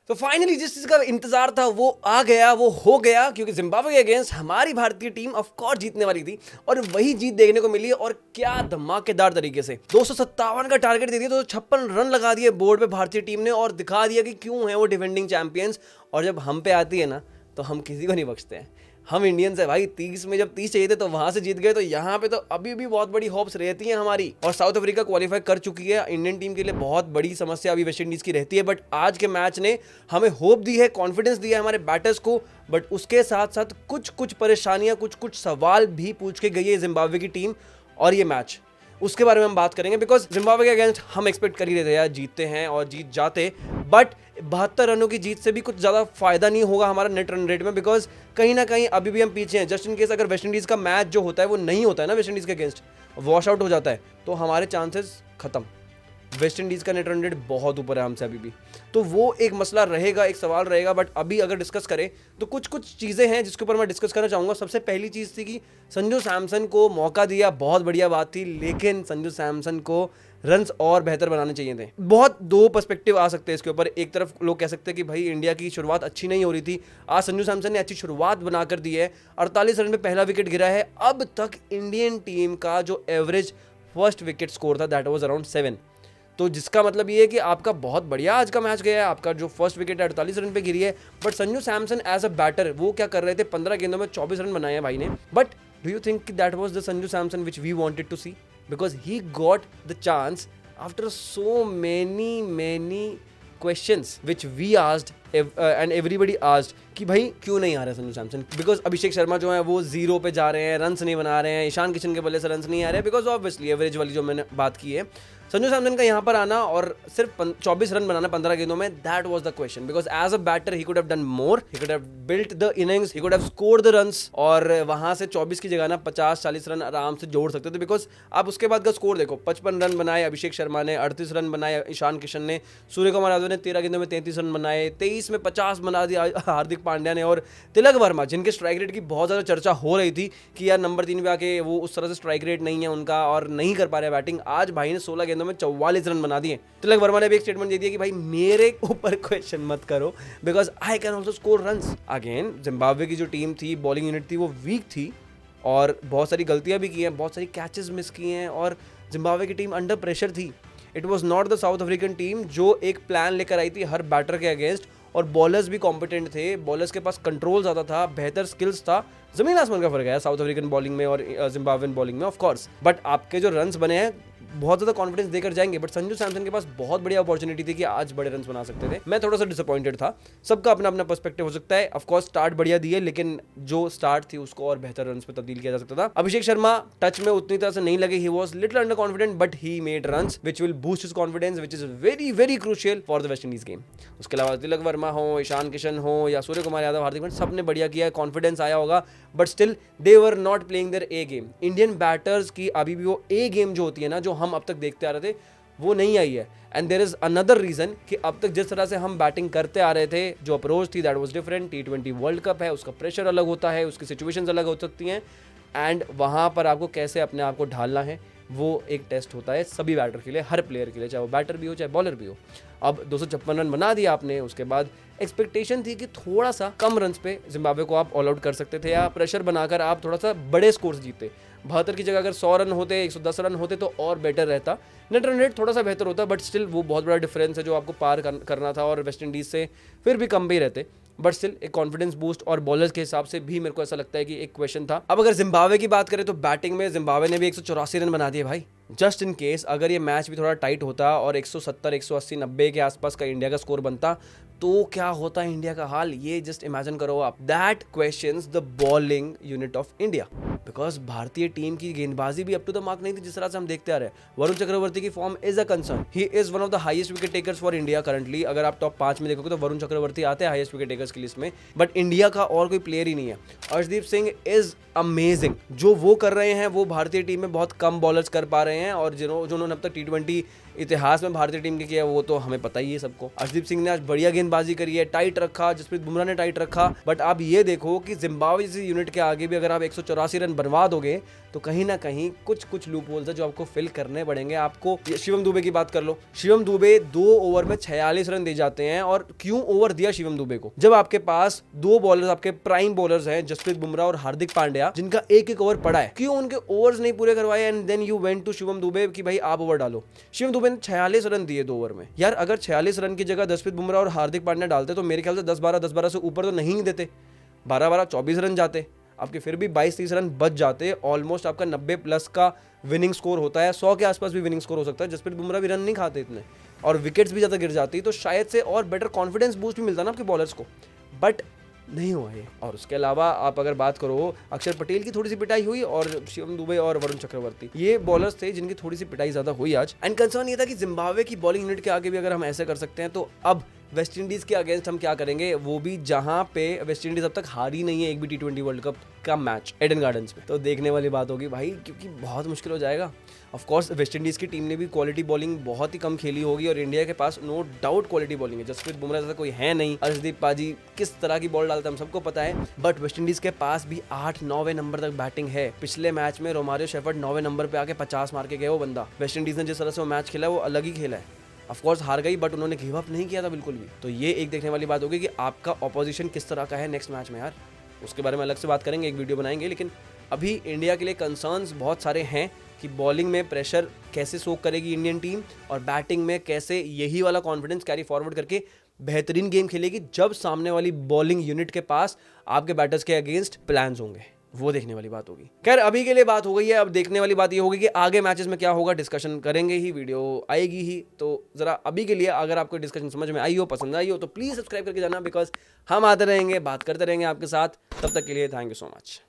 तो फाइनली जिस चीज का इंतजार था वो आ गया, वो हो गया, क्योंकि जिम्बाब्वे के अगेंस्ट हमारी भारतीय टीम ऑफ कोर्स जीतने वाली थी और वही जीत देखने को मिली। और क्या धमाकेदार तरीके से 257 का टारगेट दे दिया, 256 रन लगा दिए बोर्ड पे भारतीय टीम ने और दिखा दिया कि क्यों है वो डिफेंडिंग चैंपियंस। और जब हम पे आती है ना तो हम किसी को नहीं बख्शते हैं। हम इंडियंस है भाई, 30 में जब 30 चाहिए थे तो वहां से जीत गए, तो यहाँ पे तो अभी भी बहुत बड़ी होप्स रहती हैं हमारी। और साउथ अफ्रीका क्वालिफाई कर चुकी है, इंडियन टीम के लिए बहुत बड़ी समस्या अभी वेस्ट इंडीज की रहती है। बट आज के मैच ने हमें होप दी है, कॉन्फिडेंस दिया है हमारे बैटर्स को। बट उसके साथ साथ कुछ परेशानियां, कुछ सवाल भी पूछ के गई है जिम्बाब्वे की टीम। और ये मैच, उसके बारे में हम बात करेंगे, बिकॉज जिम्बाब्वे के अगेंस्ट हम एक्सपेक्ट कर ही रहे थे यार जीतते हैं और जीत जाते। बट 72 रनों की जीत से भी कुछ ज़्यादा फायदा नहीं होगा हमारा नेट रन रेट में, बिकॉज कहीं ना कहीं अभी भी हम पीछे हैं। जस्ट इन केस अगर वेस्ट इंडीज़ का मैच जो होता है वो नहीं होता है ना, वेस्ट इंडीज़ के अगेंस्ट वॉश आउट हो जाता है, तो हमारे चांसेस खत्म। वेस्ट इंडीज़ का नेट रन रेट बहुत ऊपर है हमसे अभी भी, तो वो एक मसला रहेगा, एक सवाल रहेगा। बट अभी अगर डिस्कस करें तो कुछ चीज़ें हैं जिसके ऊपर मैं डिस्कस करना चाहूँगा। सबसे पहली चीज़ थी कि संजू सैमसन को मौका दिया, बहुत बढ़िया बात थी, लेकिन संजू सैमसन को रन्स और बेहतर बनाने चाहिए थे। बहुत दो पर्सपेक्टिव आ सकते हैं इसके ऊपर। एक तरफ लोग कह सकते हैं कि भाई इंडिया की शुरुआत अच्छी नहीं हो रही थी, आज संजू सैमसन ने अच्छी शुरुआत बनाकर दी है, 48 रन में पहला विकेट गिरा है। अब तक इंडियन टीम का जो एवरेज फर्स्ट विकेट स्कोर था दैट वाज अराउंड 7, तो जिसका मतलब ये है कि आपका बहुत बढ़िया आज का मैच गया है, आपका जो फर्स्ट विकेट है 48 रन पे गिरी है। But Sanju Samson as a batter वो क्या कर रहे थे, 15 गेंदों में 24 रन बनाए हैं भाई ने। But do you think that was the Sanju Samson which we wanted to see? Because he got the chance after so many questions which we asked and everybody asked कि भाई क्यों नहीं आ रहा है संजू सैमसन। बिकॉज अभिषेक शर्मा जो है वो 0 पे जा रहे हैं, रन्स नहीं बना रहे हैं, ईशान किशन के बल्ले से रन्स नहीं आ रहे हैं, बिकॉज ऑब्वियसली एवरेज वाली जो मैंने बात की है। संजू सैमसन का यहाँ पर आना और सिर्फ 24 रन बनाना 15 गेंदों में, that was the question. Because as a batter he could have done more, he could have built the innings, he could have scored the runs, और वहां से 24 की जगह ना 50-40 रन आराम से जोड़ सकते थे। बिकॉज आप उसके बाद का स्कोर देखो, 55 रन बनाए अभिषेक शर्मा ने, 38 रन बनाए ईशान किशन ने, सूर्य कुमार यादव ने 13 गेंदों में 33 रन बनाए, 23 में 50 बना दिया हार्दिक पांड्या ने, और तिलक वर्मा जिनके स्ट्राइक रेट की बहुत ज़्यादा चर्चा हो रही थी कि यार नंबर 3 पे आके वो उस तरह से स्ट्राइक रेट नहीं है उनका और नहीं कर पा रहे बैटिंग, आज भाई ने 16 गेंदों में 44 रन बना दिए। तिलक वर्मा ने भी एक स्टेटमेंट दे दिया कि भाई मेरे ऊपर क्वेश्चन मत करो, because I can also score runs. Again Zimbabwe की जो टीम थी, बॉलिंग यूनिट थी, वो वीक थी और बहुत सारी गलतियां भी की हैं, बहुत सारी कैचेस मिस किए हैं, और जिम्बाब्वे की टीम अंडर प्रेशर थी। It was not the south African team जो एक प्लान लेकर आई थी हर बैटर के अगेंस्ट, और बॉलर्स भी कॉम्पिटेंट थे, बॉलर्स के पास कंट्रोल ज़्यादा था, बेहतर स्किल्स था। जमीन आसमान का फर्क है साउथ अफ्रीकन बॉलिंग में और जिम्बाब्वेन बॉलिंग में ऑफ कोर्स। बट आपके जो रन्स बने हैं बहुत ज़्यादा कॉन्फिडेंस देकर जाएंगे। बट संजू सैमसन के पास बहुत बढ़िया अपॉर्चुनिटी थी कि आज बड़े रन्स बना सकते थे। मैं थोड़ा सा डिसअपॉइंटेड था, सबका अपना अपना पर्सपेक्टिव हो सकता है। ऑफ कोर्स स्टार्ट बढ़िया दिए, लेकिन जो स्टार्ट थी उसको और बेहतर रन्स पे तब्दील किया जा सकता था। अभिषेक शर्मा टच में उतनी तरह से नहीं लगे, he was little under confident, but he made runs which will boost his confidence, which is very crucial for the West Indies game. उसके अलावा तिलक वर्मा हो, ईशान किशन हो या सूर्य कुमार यादव, हार्दिक पांड्या, सब ने बढ़िया किया, कॉन्फिडेंस आया होगा। But still they were not playing their A game. Indian batters की अभी भी वो ए गेम जो होती है ना, जो हम अब तक देखते आ रहे थे, वो नहीं आई है। And there is another reason कि अब तक जिस तरह से हम बैटिंग करते आ रहे थे, जो अप्रोच थी that was different. T20 world cup है, उसका प्रेशर अलग होता है, उसकी सिचुएशंस अलग हो सकती हैं, एंड वहाँ पर आपको कैसे अपने आप को ढालना है वो एक टेस्ट होता है सभी बैटर के लिए, हर प्लेयर के लिए, चाहे वो बैटर भी हो चाहे बॉलर भी हो। अब 256 रन बना दिया आपने, उसके बाद एक्सपेक्टेशन थी कि थोड़ा सा कम रन्स पे जिम्बाब्वे को आप ऑल आउट कर सकते थे, या प्रेशर बनाकर आप थोड़ा सा बड़े स्कोर जीते। 72 की जगह अगर 100 रन होते, 110 रन होते तो और बेटर रहता। नेट रन रेट थोड़ा सा बेहतर होता, बट स्टिल वो बहुत बड़ा डिफरेंस है जो आपको पार करना था, और वेस्ट इंडीज से फिर भी कम पे ही रहते। बट स्टिल एक कॉन्फिडेंस बूस्ट और बॉलर्स के हिसाब से भी मेरे को ऐसा लगता है कि एक क्वेश्चन था। अब अगर जिम्बाब्वे की बात करें तो बैटिंग में जिम्बाब्वे ने भी 184 रन बना दिए भाई। जस्ट इन केस अगर ये मैच भी थोड़ा टाइट होता और 170, 180, 90 के आसपास का इंडिया का स्कोर बनता तो क्या होता है इंडिया का हाल, ये जस्ट इमेजिन करो आप। That questions the bowling unit of India, because भारतीय टीम की गेंदबाजी भी अप टू द मार्क नहीं थी जिस तरह से हम देखते आ रहे हैं। वरुण चक्रवर्ती की form is a concern, he is one of the highest wicket takers for India currently. अगर आप टॉप 5 में देखोगे तो वरुण चक्रवर्ती आते हैं हाईएस्ट विकेट टेकर्स की लिस्ट में, बट इंडिया का और कोई प्लेयर ही नहीं है। अर्शदीप सिंह इज अमेजिंग, जो वो कर रहे हैं वो भारतीय टीम में बहुत कम बॉलर्स कर पा रहे हैं, और जिन्होंने अब तक T20 इतिहास में भारतीय टीम के किया वो तो हमें पता ही है सबको। अर्शदीप सिंह ने आज बढ़िया गेंदबाजी करी है, टाइट रखा, जसप्रीत बुमराह ने टाइट रखा, बट आप ये देखो कि जिम्बाब्वे जैसी यूनिट के आगे भी अगर आप 184 रन बनवा दोगे तो कहीं ना कहीं कुछ लूप होल्स है जो आपको फिल करने पड़ेंगे। आपको शिवम दुबे की बात कर लो, शिवम दुबे 2 ओवर में 46 रन दे जाते हैं। और क्यों ओवर दिया शिवम दुबे को? जब आपके पास 2 बॉलर्स, आपके प्राइम बॉलर्स हैं जसप्रीत बुमराह और हार्दिक पांड्या, जिनका एक ओवर पड़ा है, क्यों उनके ओवर्स नहीं पूरे करवाए? And then you went to Shivam Dube कि भाई आप ओवर डालो। शिवम दुबे ने 46 रन दिए 2 ओवर में। यार अगर 46 रन की जगह जसप्रीत बुमराह और हार्दिक पांड्या डालते तो मेरे ख्याल से 10-12 से ऊपर तो नहीं देते, 12-12 24 रन जाते आपके, फिर भी 22-30 रन बच जाते। ऑलमोस्ट आपका 90 प्लस का विनिंग स्कोर होता है, 100 के आसपास भी विनिंग स्कोर हो सकता है। जसप्रीत बुमराह भी रन नहीं खाते इतने और विकेट्स भी ज़्यादा गिर जाती, तो शायद से और बेटर कॉन्फिडेंस बूस्ट भी मिलता ना आपके बॉलर्स को, बट नहीं हुआ ये। और उसके अलावा आप अगर बात करो, अक्षर पटेल की थोड़ी सी पिटाई हुई और शिवम दुबे और वरुण चक्रवर्ती, ये बॉलर्स थे जिनकी थोड़ी सी पिटाई ज़्यादा हुई आज। एंड कंसर्न ये था कि जिम्बाब्वे की बॉलिंग यूनिट के आगे भी अगर हम ऐसे कर सकते हैं तो अब वेस्ट इंडीज के अगेंस्ट हम क्या करेंगे, वो भी जहां पे वेस्ट इंडीज अब तक हारी नहीं है एक भी T20 वर्ल्ड कप का मैच एडन गार्डन्स में। तो देखने वाली बात होगी भाई, क्योंकि बहुत मुश्किल हो जाएगा। ऑफ कोर्स वेस्ट इंडीज की टीम ने भी क्वालिटी बॉलिंग बहुत ही कम खेली होगी और इंडिया के पास नो डाउट क्वालिटी बॉलिंग है। जसप्रीत बुमराह जैसा कोई है नहीं, अर्शदीप पाजी किस तरह की बॉल डालता है हम सबको पता है, बट वेस्ट इंडीज के पास भी 8-9वें नंबर तक बैटिंग है। पिछले मैच में रोमारियो शेफर्ड 9वें नंबर पे आके 50 मार के गए वो बंदा। वेस्ट इंडीज ने जिस तरह से वो मैच खेला वो अलग ही खेला है। ऑफ कोर्स हार गई, बट उन्होंने गिव अप नहीं किया था बिल्कुल भी। तो ये एक देखने वाली बात होगी कि आपका ऑपोजिशन किस तरह का है नेक्स्ट मैच में यार, उसके बारे में अलग से बात करेंगे, एक वीडियो बनाएंगे। लेकिन अभी इंडिया के लिए कंसर्न्स बहुत सारे हैं कि बॉलिंग में प्रेशर कैसे सोक करेगी इंडियन टीम और बैटिंग में कैसे यही वाला कॉन्फिडेंस कैरी फॉरवर्ड करके बेहतरीन गेम खेलेगी जब सामने वाली बॉलिंग यूनिट के पास आपके बैटर्स के अगेंस्ट प्लान्स होंगे। वो देखने वाली बात होगी। खैर अभी के लिए बात हो गई है, अब देखने वाली बात ये होगी कि आगे मैचेस में क्या होगा, डिस्कशन करेंगे ही, वीडियो आएगी ही। तो जरा अभी के लिए अगर आपको डिस्कशन समझ में आई हो, पसंद आई हो, तो प्लीज सब्सक्राइब करके जाना, बिकॉज हम आते रहेंगे, बात करते रहेंगे आपके साथ। तब तक के लिए थैंक यू सो मच।